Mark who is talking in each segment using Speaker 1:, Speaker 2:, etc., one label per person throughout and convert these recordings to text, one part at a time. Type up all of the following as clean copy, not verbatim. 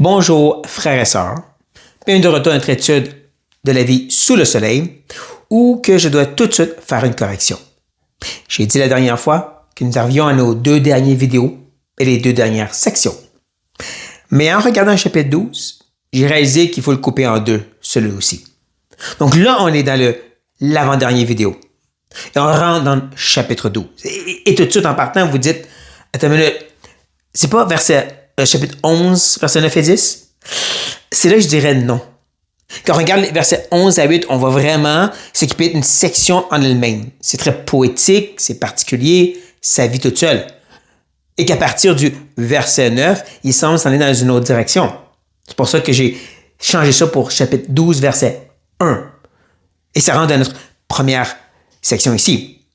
Speaker 1: Bonjour frères et sœurs, bienvenue de retour à notre étude de la vie sous le soleil, où que je dois tout de suite faire une correction. J'ai dit la dernière fois que nous arrivions à nos 2 dernières vidéos et les 2 dernières sections. Mais en regardant le chapitre 12, j'ai réalisé qu'il faut le couper en 2, celui aussi. Donc là, on est dans l'avant-dernière vidéo. Et on rentre dans le chapitre 12. Et tout de suite, en partant, vous dites, attends une minute, c'est pas chapitre 11, versets 9 et 10? C'est là que je dirais non. Quand on regarde les versets 11 à 8, on voit vraiment ce qui peut être une section en elle-même. C'est très poétique, c'est particulier, ça vit toute seule. Et qu'à partir du verset 9, il semble s'en aller dans une autre direction. C'est pour ça que j'ai changé ça pour chapitre 12, verset 1. Et ça rentre dans notre première section ici.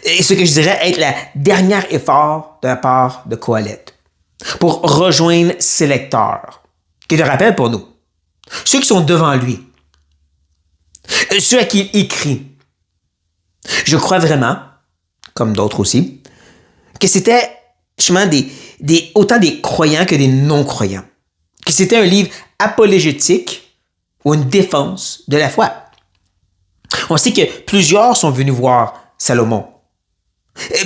Speaker 1: Et ce que je dirais être la dernière effort de la part de Qoheleth pour rejoindre ses lecteurs, qui est un rappel pour nous. Ceux qui sont devant lui, ceux à qui il écrit. Je crois vraiment, comme d'autres aussi, que c'était justement autant des croyants que des non-croyants. Que c'était un livre apologétique ou une défense de la foi. On sait que plusieurs sont venus voir Salomon.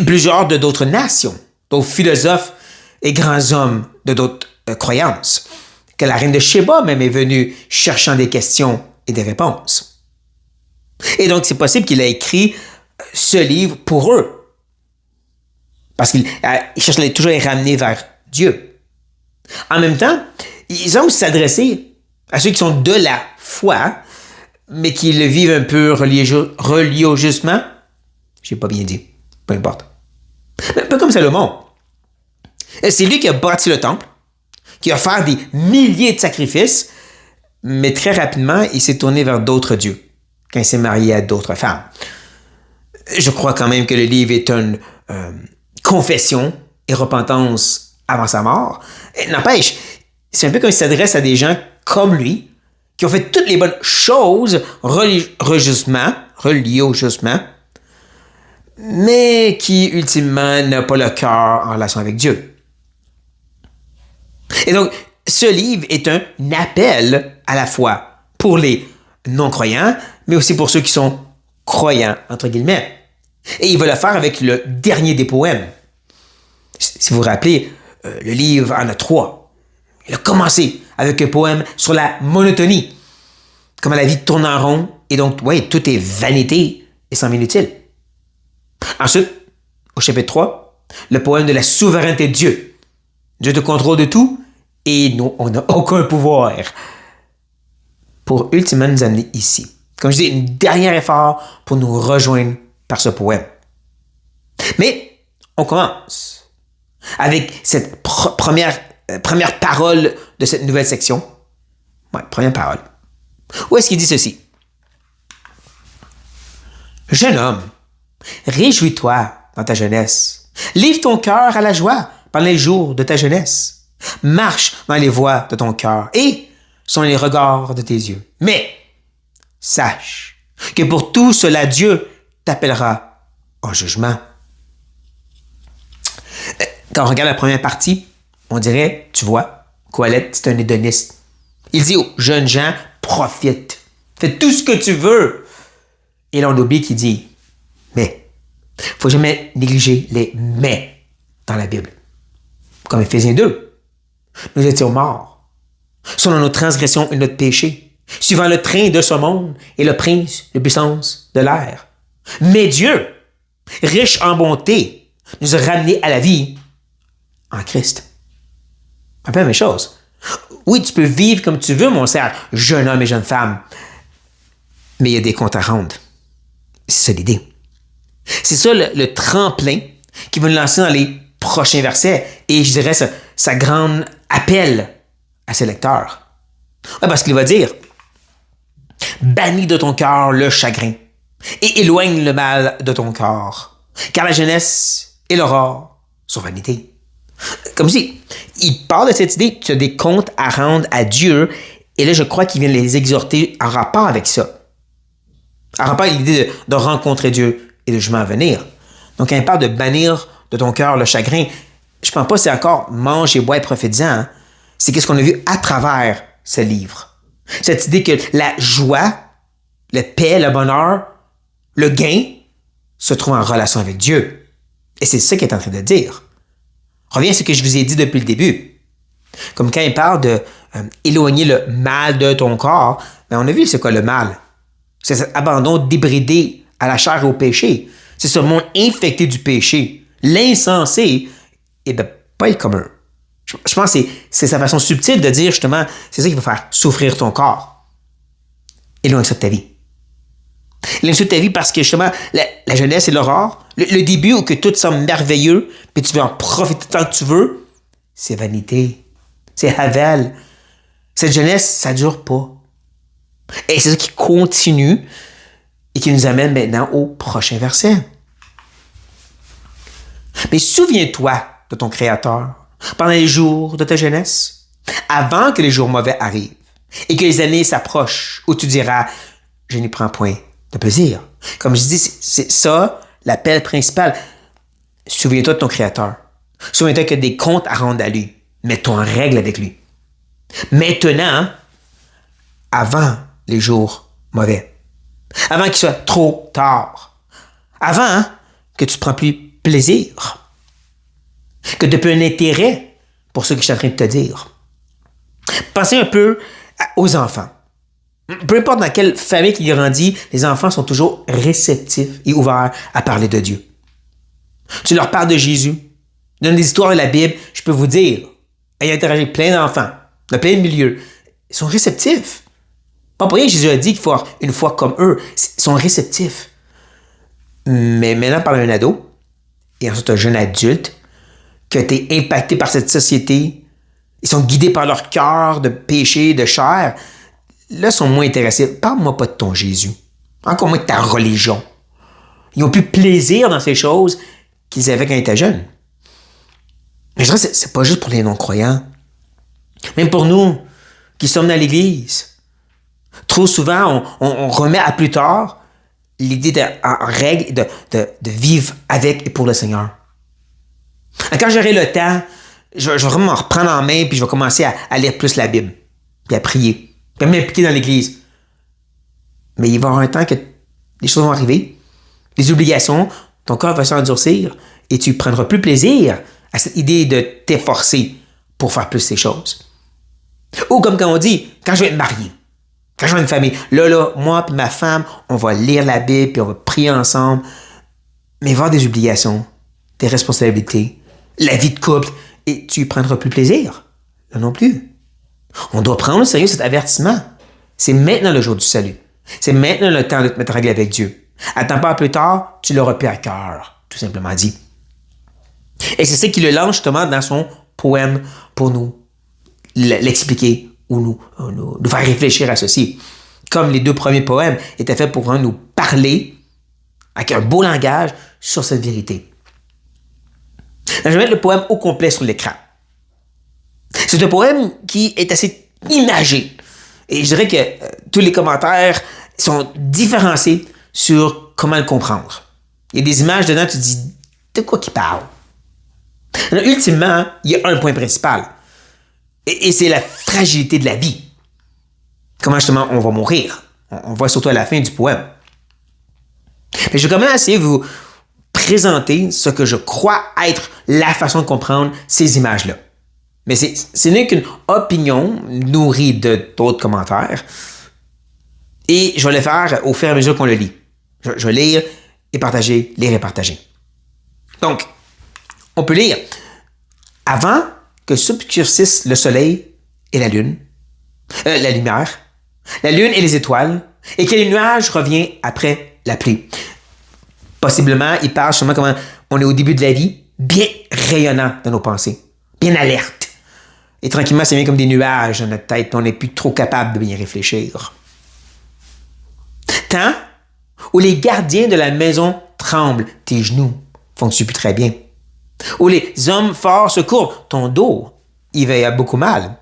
Speaker 1: Plusieurs de d'autres nations, d'autres philosophes et grands hommes de d'autres croyances. Que la reine de Sheba même est venue cherchant des questions et des réponses. Et donc, c'est possible qu'il ait écrit ce livre pour eux. Parce qu'il cherche toujours à les ramener vers Dieu. En même temps, ils ont aussi s'adresser à ceux qui sont de la foi, mais qui le vivent un peu religieusement. J'ai pas bien dit. Peu importe. Un peu comme Salomon. C'est lui qui a bâti le temple, qui a fait des milliers de sacrifices, mais très rapidement, il s'est tourné vers d'autres dieux, quand il s'est marié à d'autres femmes. Je crois quand même que le livre est une confession et repentance avant sa mort. N'empêche, c'est un peu comme il s'adresse à des gens comme lui, qui ont fait toutes les bonnes choses religieusement, mais qui, ultimement, n'ont pas le cœur en relation avec Dieu. Et donc, ce livre est un appel à la fois pour les non-croyants, mais aussi pour ceux qui sont croyants, entre guillemets. Et il va le faire avec le dernier des poèmes. Si vous vous rappelez, le livre en a 3. Il a commencé avec un poème sur la monotonie, comment la vie tourne en rond, et donc, oui, tout est vanité et semble inutile. Ensuite, au chapitre 3, le poème de la souveraineté de Dieu. Dieu te contrôle de tout, et nous, on n'a aucun pouvoir pour ultimement nous amener ici. Comme je dis, un dernier effort pour nous rejoindre par ce poème. Mais on commence avec cette première parole de cette nouvelle section. Ouais, première parole. Où est-ce qu'il dit ceci? Jeune homme, réjouis-toi dans ta jeunesse. Livre ton cœur à la joie pendant les jours de ta jeunesse. Marche dans les voies de ton cœur et sont les regards de tes yeux. Mais sache que pour tout cela, Dieu t'appellera au jugement. Quand on regarde la première partie, on dirait, tu vois, Qoheleth, c'est un hédoniste. Il dit aux jeunes gens, profite, fais tout ce que tu veux. Et là, on oublie qu'il dit, mais, il ne faut jamais négliger les mais dans la Bible. Comme Éphésiens 2. Nous étions morts, selon nos transgressions et notre péché, suivant le train de ce monde et le prince de puissance de l'air. Mais Dieu, riche en bonté, nous a ramenés à la vie en Christ. Un peu la même chose. Oui, tu peux vivre comme tu veux, mon cher jeune homme et jeune femme, mais il y a des comptes à rendre. C'est ça l'idée. C'est ça le tremplin qui va nous lancer dans les prochains versets. Et je dirais sa grande appel à ses lecteurs. Ouais, parce qu'il va dire, bannis de ton cœur le chagrin et éloigne le mal de ton corps, car la jeunesse et l'aurore sont vanité. Comme si il parle de cette idée, tu as des comptes à rendre à Dieu, et là je crois qu'il vient les exhorter en rapport avec ça. En rapport avec l'idée de rencontrer Dieu et de jugement à venir. Donc quand il parle de bannir de ton cœur le chagrin, je ne pense pas que c'est encore mange et bois et prophétisant. Hein? c'est qu'est-ce qu'on a vu à travers ce livre. Cette idée que la joie, la paix, le bonheur, le gain se trouvent en relation avec Dieu. Et c'est ça qu'il est en train de dire. Reviens à ce que je vous ai dit depuis le début. Comme quand il parle de éloigner le mal de ton corps, mais on a vu c'est quoi le mal. C'est cet abandon débridé à la chair et au péché. C'est ce monde infecté du péché. L'insensé, et de pas être comme eux. Je pense que c'est sa façon subtile de dire justement, c'est ça qui va faire souffrir ton corps. Éloigne ça de ta vie. Éloigne ça de ta vie parce que justement, la jeunesse et l'aurore, le début où que tout semble merveilleux, puis tu veux en profiter tant que tu veux, c'est vanité. C'est Havel. Cette jeunesse, ça ne dure pas. Et c'est ça qui continue et qui nous amène maintenant au prochain verset. Mais souviens-toi de ton Créateur pendant les jours de ta jeunesse, avant que les jours mauvais arrivent et que les années s'approchent où tu diras « Je n'y prends point de plaisir ». Comme je dis, c'est ça l'appel principal. Souviens-toi de ton Créateur. Souviens-toi qu'il y a des comptes à rendre à lui. Mets-toi en règle avec lui. Maintenant, avant les jours mauvais, avant qu'il soit trop tard, avant que tu ne prends plus plaisir, que tu n'as plus un intérêt pour ce que je suis en train de te dire. Pensez un peu aux enfants. Peu importe dans quelle famille qui grandit, les enfants sont toujours réceptifs et ouverts à parler de Dieu. Tu leur parles de Jésus, donne des histoires de la Bible, je peux vous dire, ayant interagi avec plein d'enfants, de plein de milieux, ils sont réceptifs. Pas pour rien, Jésus a dit qu'il faut avoir une foi comme eux. Ils sont réceptifs. Mais maintenant, par un ado, et ensuite un jeune adulte, qui a été impacté par cette société, ils sont guidés par leur cœur de péché, de chair, là, ils sont moins intéressés. Parle-moi pas de ton Jésus. Encore moins de ta religion. Ils n'ont plus plaisir dans ces choses qu'ils avaient quand ils étaient jeunes. Mais je dirais que c'est pas juste pour les non-croyants. Même pour nous, qui sommes dans l'Église. Trop souvent, on remet à plus tard l'idée en règle de vivre avec et pour le Seigneur. Quand j'aurai le temps, je vais vraiment me reprendre en main puis je vais commencer à lire plus la Bible, puis à prier, puis à m'impliquer dans l'Église. Mais il va y avoir un temps que les choses vont arriver, les obligations, ton corps va s'endurcir et tu prendras plus plaisir à cette idée de t'efforcer pour faire plus ces choses. Ou comme quand on dit, quand je vais être marié, quand je vais avoir une famille, là, moi et ma femme, on va lire la Bible puis on va prier ensemble, mais il va y avoir des obligations, des responsabilités, la vie de couple, et tu y prendras plus plaisir. Là non plus. On doit prendre au sérieux cet avertissement. C'est maintenant le jour du salut. C'est maintenant le temps de te mettre en règle avec Dieu. Attends pas plus tard, tu l'auras plus à cœur, tout simplement dit. Et c'est ça qui le lance justement dans son poème pour nous l'expliquer ou nous faire réfléchir à ceci. Comme les deux premiers poèmes étaient faits pour nous parler avec un beau langage sur cette vérité. Je vais mettre le poème au complet sur l'écran. C'est un poème qui est assez imagé. Et je dirais que tous les commentaires sont différenciés sur comment le comprendre. Il y a des images dedans, tu te dis, de quoi qu'il parle? Alors, ultimement, il y a un point principal. Et c'est la fragilité de la vie. Comment justement on va mourir. On voit surtout à la fin du poème. Mais je vais quand même essayer de vous présenter ce que je crois être la façon de comprendre ces images-là. Mais ce n'est qu'une opinion nourrie d'autres commentaires. Et je vais le faire au fur et à mesure qu'on le lit. Je vais lire et partager, lire et partager. Donc, on peut lire « Avant que s'obscurcisse le soleil et la lune, la lumière, la lune et les étoiles, et que les nuages reviennent après la pluie. » Possiblement, il parle sûrement comment on est au début de la vie, bien rayonnant dans nos pensées, bien alerte. Et tranquillement, ça vient comme des nuages dans notre tête, on n'est plus trop capable de bien réfléchir. Temps où les gardiens de la maison tremblent, tes genoux fonctionnent plus très bien. Où les hommes forts se courbent, ton dos, il va y avoir beaucoup mal.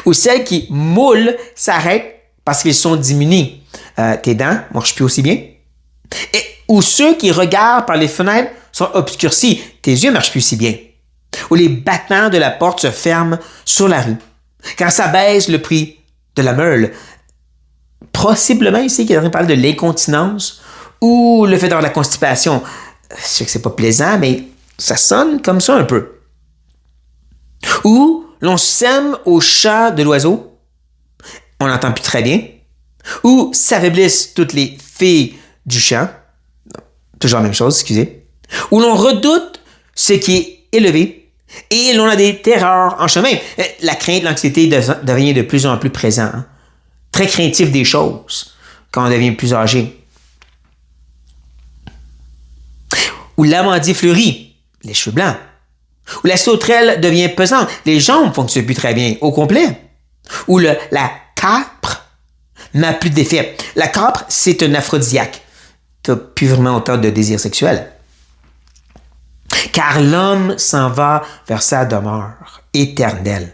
Speaker 1: Où celles qui moulent s'arrêtent parce qu'ils sont diminués. Tes dents ne marchent plus aussi bien. Et où ceux qui regardent par les fenêtres sont obscurcis, tes yeux ne marchent plus si bien. Où les battants de la porte se ferment sur la rue Quand ça baisse le prix de la meule, possiblement ici qu'il est en train de parler de l'incontinence ou le fait d'avoir de la constipation. Je sais que c'est pas plaisant, mais ça sonne comme ça un peu. Ou l'on sème au chant de l'oiseau, on n'entend plus très bien. Ou s'affaiblissent toutes les filles du chant, toujours la même chose, excusez. Ou l'on redoute ce qui est élevé et l'on a des terreurs en chemin. La crainte, l'anxiété devient de plus en plus présent. Hein? Très craintif des choses quand on devient plus âgé. Ou l'amandier fleurit, les cheveux blancs. Ou la sauterelle devient pesante, les jambes ne fonctionnent plus très bien, au complet. Ou la capre n'a plus d'effet. La capre, c'est un aphrodisiaque. Tu n'as plus vraiment autant de désir sexuel. Car l'homme s'en va vers sa demeure éternelle.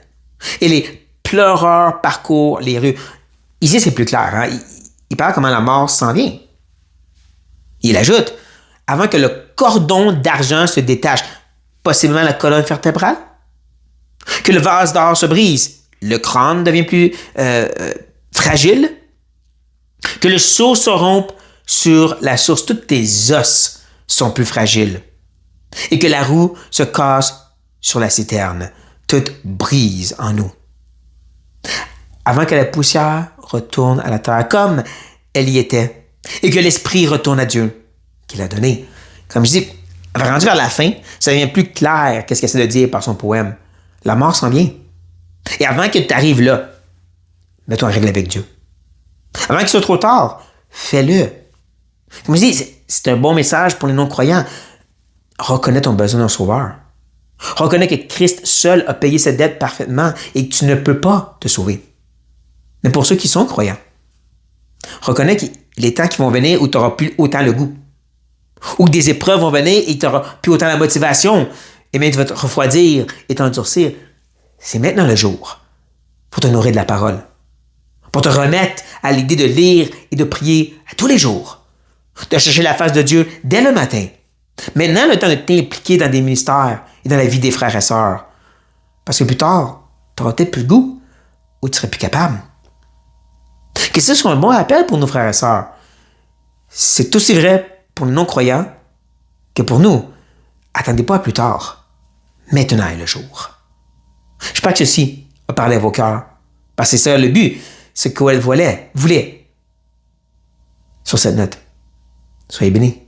Speaker 1: Et les pleureurs parcourent les rues. Ici, c'est plus clair. Hein? Il parle comment la mort s'en vient. Il ajoute, avant que le cordon d'argent se détache, possiblement la colonne vertébrale, que le vase d'or se brise, le crâne devient plus fragile, que le seau se rompe sur la source, tous tes os sont plus fragiles, et que la roue se casse sur la citerne, tout brise en nous. Avant que la poussière retourne à la terre comme elle y était, et que l'esprit retourne à Dieu, qu'il a donné. Comme je dis, rendu vers la fin, ça devient plus clair qu'est-ce qu'il essaie de dire par son poème. La mort s'en vient. Et avant que tu arrives là, mets-toi en règle avec Dieu. Avant qu'il soit trop tard, fais-le. Comme je dis, c'est un bon message pour les non-croyants. Reconnais ton besoin d'un sauveur. Reconnais que Christ seul a payé cette dette parfaitement et que tu ne peux pas te sauver. Mais pour ceux qui sont croyants, reconnais qu'il y a des temps qui vont venir où tu n'auras plus autant le goût. Ou que des épreuves vont venir et tu n'auras plus autant la motivation. Et même tu vas te refroidir et t'endurcir. C'est maintenant le jour pour te nourrir de la parole. Pour te remettre à l'idée de lire et de prier à tous les jours. De chercher la face de Dieu dès le matin. Maintenant, le temps de t'impliquer dans des ministères et dans la vie des frères et sœurs. Parce que plus tard, tu n'auras peut-être plus le goût ou tu ne seras plus capable. Que ce soit un bon appel pour nos frères et sœurs. C'est aussi vrai pour les non-croyants que pour nous. Attendez pas à plus tard. Maintenant est le jour. J'espère que ceci a parlé à vos cœurs. Parce que c'est ça le but. Ce qu'elle voulait. Sur cette note, soyez bénis.